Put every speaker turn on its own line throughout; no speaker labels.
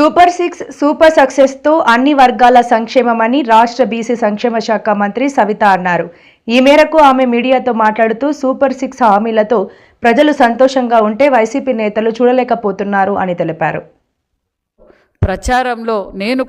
Super 6 super సక్సెస్తో అన్ని వర్గాల సంక్షేమమని రాష్ట్ర బీసీ సంక్షేమ శాఖ మంత్రి సవిత అన్నారు. ఈ మేరకు ఆమె మీడియాతో మాట్లాడుతూ సూపర్ 6 హామీలతో ప్రజలు సంతోషంగా ఉంటే వైసీపీ నేతలు చూడలేకపోతున్నారు అని తెలిపారు.
ప్రచారంలో నేను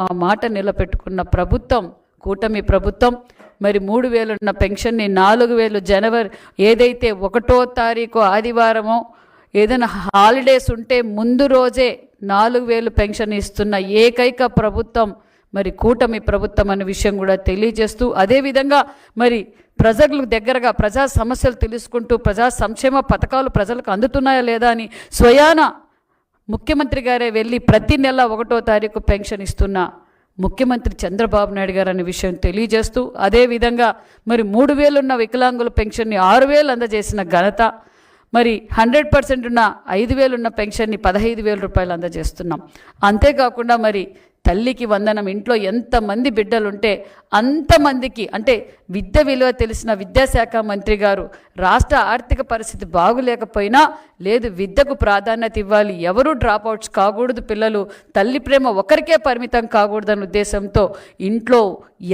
ఆ మాట నిలబెట్టుకున్న ప్రభుత్వం కూటమి ప్రభుత్వం. మరి 3,000 ఉన్న పెన్షన్ని 4,000 జనవరి ఏదైతే 1వ తారీఖు ఆదివారమో ఏదైనా హాలిడేస్ ఉంటే ముందు రోజే 4,000 పెన్షన్ ఇస్తున్న ఏకైక ప్రభుత్వం మరి కూటమి ప్రభుత్వం అనే విషయం కూడా తెలియజేస్తూ, అదేవిధంగా మరి ప్రజలకు దగ్గరగా ప్రజా సమస్యలు తెలుసుకుంటూ ప్రజా సంక్షేమ పథకాలు ప్రజలకు అందుతున్నాయా లేదా అని స్వయాన ముఖ్యమంత్రి గారే వెళ్ళి ప్రతి నెల 1వ తారీఖు పెన్షన్ ఇస్తున్న ముఖ్యమంత్రి చంద్రబాబు నాయుడు గారు అనే విషయం తెలియజేస్తూ, అదేవిధంగా మరి 3,000 ఉన్న వికలాంగుల పెన్షన్ని 6,000 అందజేసిన ఘనత, మరి 100% ఉన్న 5,000 ఉన్న పెన్షన్ని 15,000 రూపాయలు అందజేస్తున్నాం. అంతేకాకుండా మరి తల్లికి వందనం, ఇంట్లో ఎంతమంది బిడ్డలుంటే అంతమందికి, అంటే విద్య విలువ తెలిసిన విద్యాశాఖ మంత్రి గారు రాష్ట్ర ఆర్థిక పరిస్థితి బాగులేకపోయినా లేదు విద్యకు ప్రాధాన్యత ఇవ్వాలి, ఎవరూ డ్రాప్అవుట్స్ కాకూడదు, పిల్లలు తల్లి ప్రేమ ఒకరికే పరిమితం కాకూడదన్న ఉద్దేశంతో ఇంట్లో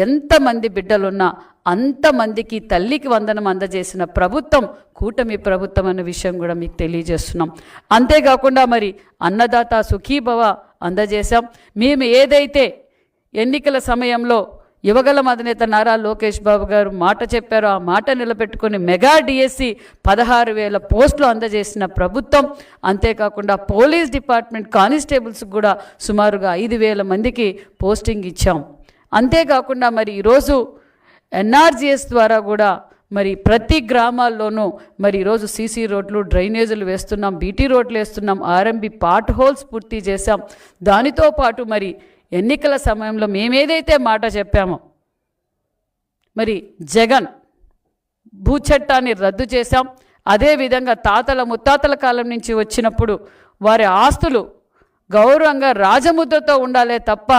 ఎంతమంది బిడ్డలున్నా అంతమందికి తల్లికి వందనం అందజేసిన ప్రభుత్వం కూటమి ప్రభుత్వం అన్న విషయం కూడా మీకు తెలియజేస్తున్నాం. అంతేకాకుండా మరి అన్నదాత సుఖీభవ అందజేశాం. మేము ఏదైతే ఎన్నికల సమయంలో యువగలం అధినేత నారా లోకేష్ బాబు గారు మాట చెప్పారో ఆ మాట నిలబెట్టుకుని మెగా డిఎస్సి 16,000 పోస్టులు అందజేసిన ప్రభుత్వం. అంతేకాకుండా పోలీస్ డిపార్ట్మెంట్ కానిస్టేబుల్స్ కూడా సుమారుగా 5,000 మందికి పోస్టింగ్ ఇచ్చాం. అంతేకాకుండా మరి ఈరోజు ఎన్ఆర్జీఎస్ ద్వారా కూడా మరి ప్రతి గ్రామాల్లోనూ మరి ఈరోజు సీసీ రోడ్లు డ్రైనేజీలు వేస్తున్నాం, బీటీ రోడ్లు వేస్తున్నాం, ఆర్ఎంబీ పార్ట్ హోల్స్ పూర్తి చేశాం. దానితో పాటు మరి ఎన్నికల సమయంలో మేమేదైతే మాట చెప్పామో మరి జగన్ భూచట్టాన్ని రద్దు చేశాం. అదేవిధంగా తాతల ముత్తాతల కాలం నుంచి వచ్చినప్పుడు వారి ఆస్తులు గౌరవంగా రాజముద్రతో ఉండాలే తప్ప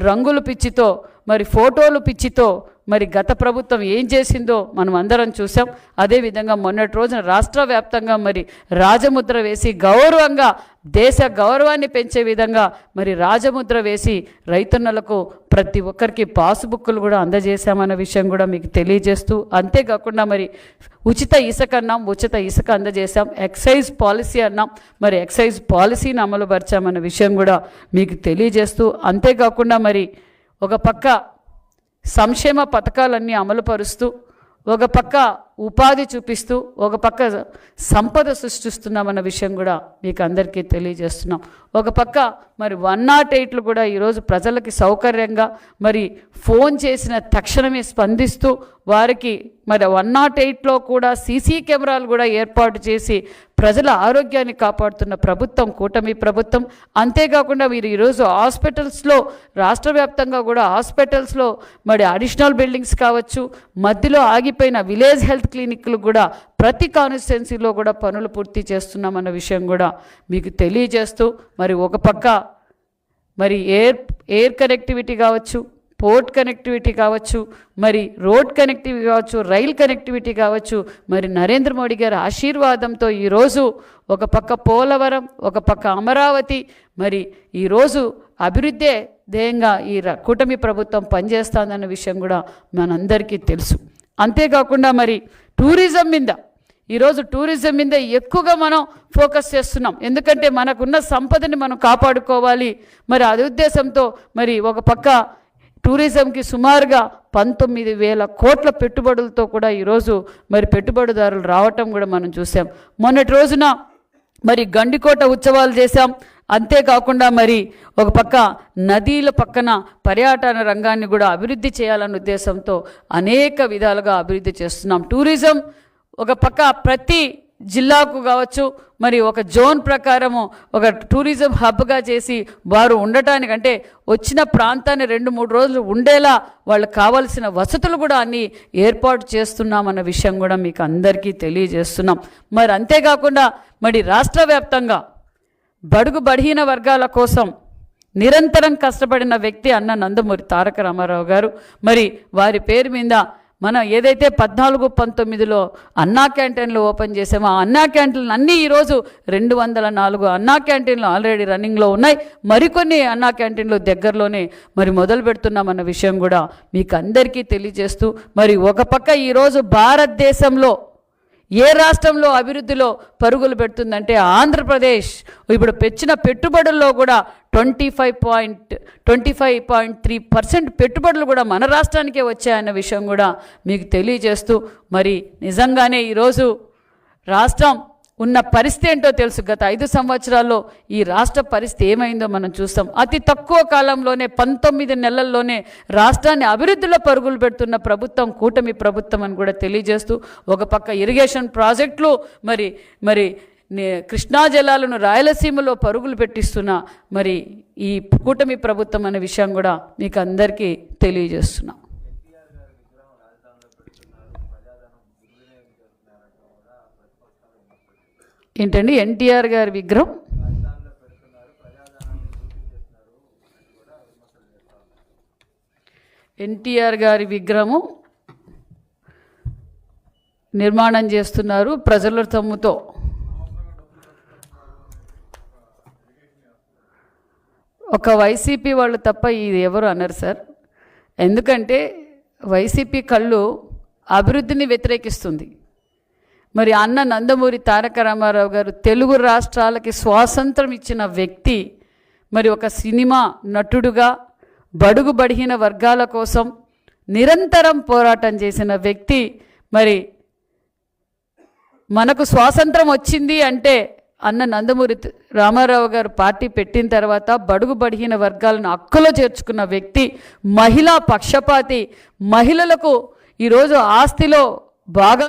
రంగులు పిచ్చితో మరి ఫోటోలు పిచ్చితో మరి గత ప్రభుత్వం ఏం చేసిందో మనం అందరం చూసాం. అదేవిధంగా మొన్నటి రోజున రాష్ట్ర వ్యాప్తంగా మరి రాజముద్ర వేసి గౌరవంగా దేశ గౌరవాన్ని పెంచే విధంగా మరి రాజముద్ర వేసి రైతన్నలకు ప్రతి ఒక్కరికి పాస్బుక్లు కూడా అందజేశామన్న విషయం కూడా మీకు తెలియజేస్తూ, అంతేకాకుండా మరి ఉచిత ఇసుక అన్నాం, ఉచిత ఇసుక అందజేశాం. ఎక్సైజ్ పాలసీ అన్నాం, మరి ఎక్సైజ్ పాలసీని అమలుపరిచామన్న విషయం కూడా మీకు తెలియజేస్తూ, అంతేకాకుండా మరి ఒక పక్క సంక్షేమ పథకాలన్నీ అమలుపరుస్తూ, ఒక పక్క ఉపాధి చూపిస్తూ, ఒక పక్క సంపద సృష్టిస్తున్నామన్న విషయం కూడా మీకు అందరికీ తెలియజేస్తున్నాం. ఒక పక్క మరి 108లు కూడా ఈరోజు ప్రజలకి సౌకర్యంగా మరి ఫోన్ చేసిన తక్షణమే స్పందిస్తూ వారికి మరి 108లో కూడా సీసీ కెమెరాలు కూడా ఏర్పాటు చేసి ప్రజల ఆరోగ్యాన్ని కాపాడుతున్న ప్రభుత్వం కూటమి ప్రభుత్వం. అంతేకాకుండా మీరు ఈరోజు హాస్పిటల్స్లో రాష్ట్ర వ్యాప్తంగా కూడా హాస్పిటల్స్లో మరి అడిషనల్ బిల్డింగ్స్ కావచ్చు, మధ్యలో ఆగిపోయిన విలేజ్ హెల్త్ క్లినిక్లు కూడా ప్రతి కాన్స్టిట్యున్సీలో కూడా పనులు పూర్తి చేస్తున్నామన్న విషయం కూడా మీకు తెలియజేస్తూ, మరి ఒక పక్క మరి ఎయిర్ కనెక్టివిటీ కావచ్చు, పోర్ట్ కనెక్టివిటీ కావచ్చు, మరి రోడ్ కనెక్టివిటీ కావచ్చు, రైల్ కనెక్టివిటీ కావచ్చు, మరి నరేంద్ర మోడీ గారి ఆశీర్వాదంతో ఈరోజు ఒక పక్క పోలవరం, ఒక పక్క అమరావతి, మరి ఈరోజు అభివృద్ధి ధ్యేయంగా ఈ కూటమి ప్రభుత్వం పనిచేస్తుందన్న విషయం కూడా మనందరికీ తెలుసు. అంతేకాకుండా మరి టూరిజం మీద ఎక్కువగా మనం ఫోకస్ చేస్తున్నాం. ఎందుకంటే మనకున్న సంపదని మనం కాపాడుకోవాలి. మరి అదే ఉద్దేశంతో మరి ఒక పక్క టూరిజంకి సుమారుగా 19,000 కోట్ల పెట్టుబడులతో కూడా ఈరోజు మరి పెట్టుబడిదారులు రావటం కూడా మనం చూసాం. మొన్నటి రోజున మరి గండికోట ఉత్సవాలు చేశాం. అంతేకాకుండా మరి ఒక పక్క నదీల పక్కన పర్యాటన రంగాన్ని కూడా అభివృద్ధి చేయాలన్న ఉద్దేశంతో అనేక విధాలుగా అభివృద్ధి చేస్తున్నాం. టూరిజం ఒక పక్క ప్రతి జిల్లాకు కావచ్చు మరి ఒక జోన్ ప్రకారము ఒక టూరిజం హబ్గా చేసి వారు ఉండటానికి, అంటే వచ్చిన ప్రాంతాన్ని 2-3 రోజులు ఉండేలా వాళ్ళకి కావాల్సిన వసతులు కూడా అన్నీ ఏర్పాటు చేస్తున్నామన్న విషయం కూడా మీకు అందరికీ తెలియజేస్తున్నాం. మరి అంతేకాకుండా మరి రాష్ట్ర వ్యాప్తంగా బడుగు బలహీన వర్గాల కోసం నిరంతరం కష్టపడిన వ్యక్తి అన్న నందమూరి తారక రామారావు గారు. మరి వారి పేరు మీద మనం ఏదైతే 14-19లో అన్నా క్యాంటీన్లు ఓపెన్ చేసామో ఆ అన్నా క్యాంటీన్లు అన్నీ ఈరోజు 204 అన్నా క్యాంటీన్లు ఆల్రెడీ రన్నింగ్లో ఉన్నాయి. మరికొన్ని అన్నా క్యాంటీన్లు దగ్గరలోనే మరి మొదలు పెడుతున్నామన్న విషయం కూడా మీకు అందరికీ తెలియజేస్తూ, మరి ఒక పక్క ఈరోజు భారతదేశంలో ఏ రాష్ట్రంలో అభివృద్ధిలో పరుగులు పెడుతుందంటే ఆంధ్రప్రదేశ్. ఇప్పుడు పెంచిన పెట్టుబడుల్లో కూడా 25.3% పెట్టుబడులు కూడా మన రాష్ట్రానికే వచ్చాయన్న విషయం కూడా మీకు తెలియజేస్తూ, మరి నిజంగానే ఈరోజు రాష్ట్రం ఉన్న పరిస్థితి ఏంటో తెలుసు. గత 5 సంవత్సరాల్లో ఈ రాష్ట్ర పరిస్థితి ఏమైందో మనం చూస్తాం. అతి తక్కువ కాలంలోనే 19 నెలల్లోనే రాష్ట్రాన్ని అభివృద్ధిలో పరుగులు పెడుతున్న ప్రభుత్వం కూటమి ప్రభుత్వం అని కూడా తెలియజేస్తూ, ఒక పక్క ఇరిగేషన్ ప్రాజెక్టులు మరి కృష్ణా జలాలను రాయలసీమలో పరుగులు పెట్టిస్తున్న మరి ఈ కూటమి ప్రభుత్వం అనే విషయం కూడా మీకు అందరికీ తెలియజేస్తున్నాం. ఏంటండి ఎన్టీఆర్ గారి విగ్రహం నిర్మాణం చేస్తున్నారు ప్రజల సొమ్ముతో. ఒక వైసీపీ వాళ్ళు తప్ప ఇది ఎవరు అన్నారు సార్. ఎందుకంటే వైసీపీ కళ్ళు అభివృద్ధిని వ్యతిరేకిస్తుంది. మరి అన్న నందమూరి తారక రామారావు గారు తెలుగు రాష్ట్రాలకి స్వాతంత్రం ఇచ్చిన వ్యక్తి. మరి ఒక సినిమా నటుడుగా బడుగు బడిగిన వర్గాల కోసం నిరంతరం పోరాటం చేసిన వ్యక్తి. మరి మనకు స్వాతంత్రం వచ్చింది అంటే అన్న నందమూరి రామారావు గారు పార్టీ పెట్టిన తర్వాత బడుగు బడిగిన వర్గాలను హక్కులో చేర్చుకున్న వ్యక్తి, మహిళా పక్షపాతి, మహిళలకు ఈరోజు ఆస్తిలో బాగా